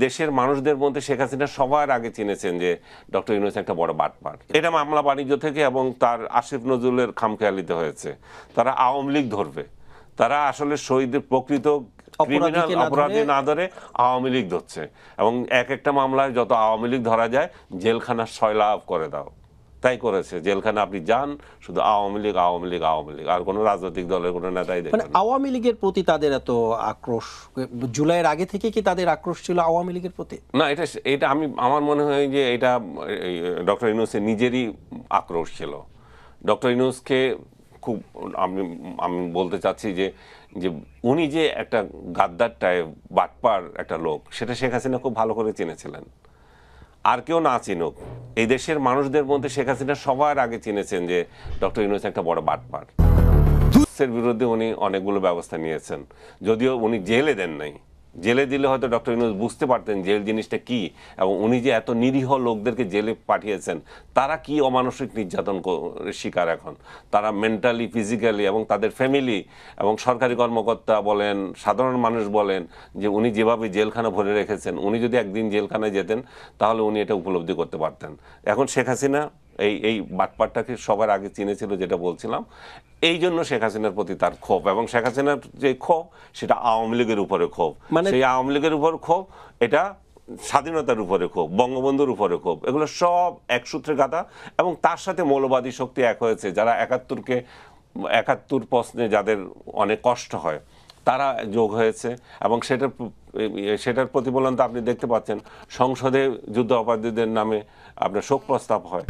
দেশের মানুষদের মধ্যে শেখ হাসিনা সবার আগে চিনেছেন যে ডক্টর ইউনূস একটা বড় বাটপার। এটা মামলা বাণিজ্য থেকে এবং তার আসিফ নজরুলের খামখেয়ালিতে হয়েছে। তারা আওয়ামী লীগ ধরবে, তারা আসলে শহীদের প্রকৃত ক্রিমিনাল অপরাধী না ধরে আওয়ামী লীগ ধরছে এবং এক একটা মামলায় যত আওয়ামী লীগ ধরা যায় জেলখানা সয়লাভ করে দাও, তাই করেছে। জেলখানা আপনি যান, শুধু আওয়ামী লীগ আওয়ামী লীগ আওয়ামী লীগ, আর কোনো রাজনৈতিক দলের কোনো নেতাই দেখেন। আওয়ামী লীগের প্রতি তাদের এত আক্রোশ জুলাইয়ের আগে থেকে কি তাদের আক্রোশ ছিল আওয়ামী লীগের প্রতি? না, এটা আমার মনে হয় যে এটা ডক্টর ইউনূসের নিজেরই আক্রোশ ছিল। ডক্টর ইউনূসকে খুব আমি বলতে চাচ্ছি যে যে উনি যে একটা গাদ্দার টাইপ বাটপার একটা লোক, সেটা শেখ হাসিনা খুব ভালো করে চিনেছিলেন। আর কেউ না চিনুক, এই দেশের মানুষদের মধ্যে শেখ হাসিনা সবার আগে চিনেছেন যে ডক্টর ইউনূস একটা বড় বাটপার। এর বিরুদ্ধে উনি অনেকগুলো ব্যবস্থা নিয়েছেন, যদিও উনি জেলে দেন নাই। জেলে দিলে হয়তো ডক্টর ইউনূস বুঝতে পারতেন জেল জিনিসটা কি, এবং উনি যে এত নিরীহ লোকদেরকে জেলে পাঠিয়েছেন, তারা কি অমানসিক নির্যাতন শিকার এখন, তারা মেন্টালি ফিজিক্যালি, এবং তাদের ফ্যামিলি এবং সরকারি কর্মকর্তা বলেন, সাধারণ মানুষ বলেন, যে উনি যেভাবে জেলখানা ভরে রেখেছেন, উনি যদি একদিন জেলখানায় যেতেন তাহলে উনি এটা উপলব্ধি করতে পারতেন। এখন শেখ হাসিনা এই বাটপারটাকে সবার আগে চিনেছিল, যেটা বলছিলাম। এই জন্য শেখ হাসিনার প্রতি তার ক্ষোভ, এবং শেখ হাসিনার যে ক্ষোভ সেটা আওয়ামী লীগের উপরে ক্ষোভ, সেই আওয়ামী লীগের উপর ক্ষোভ, এটা স্বাধীনতার উপরে ক্ষোভ, বঙ্গবন্ধুর উপরে ক্ষোভ, এগুলো সব এক সূত্রে গাঁথা। এবং তার সাথে মৌলবাদী শক্তি এক হয়েছে, যারা একাত্তর প্রশ্নে যাদের অনেক কষ্ট হয়, তারা যোগ হয়েছে। এবং সেটার প্রতিফলন তো আপনি দেখতে পাচ্ছেন, সংসদে যুদ্ধ অপরাধীদের নামে আপনার শোক প্রস্তাব হয়।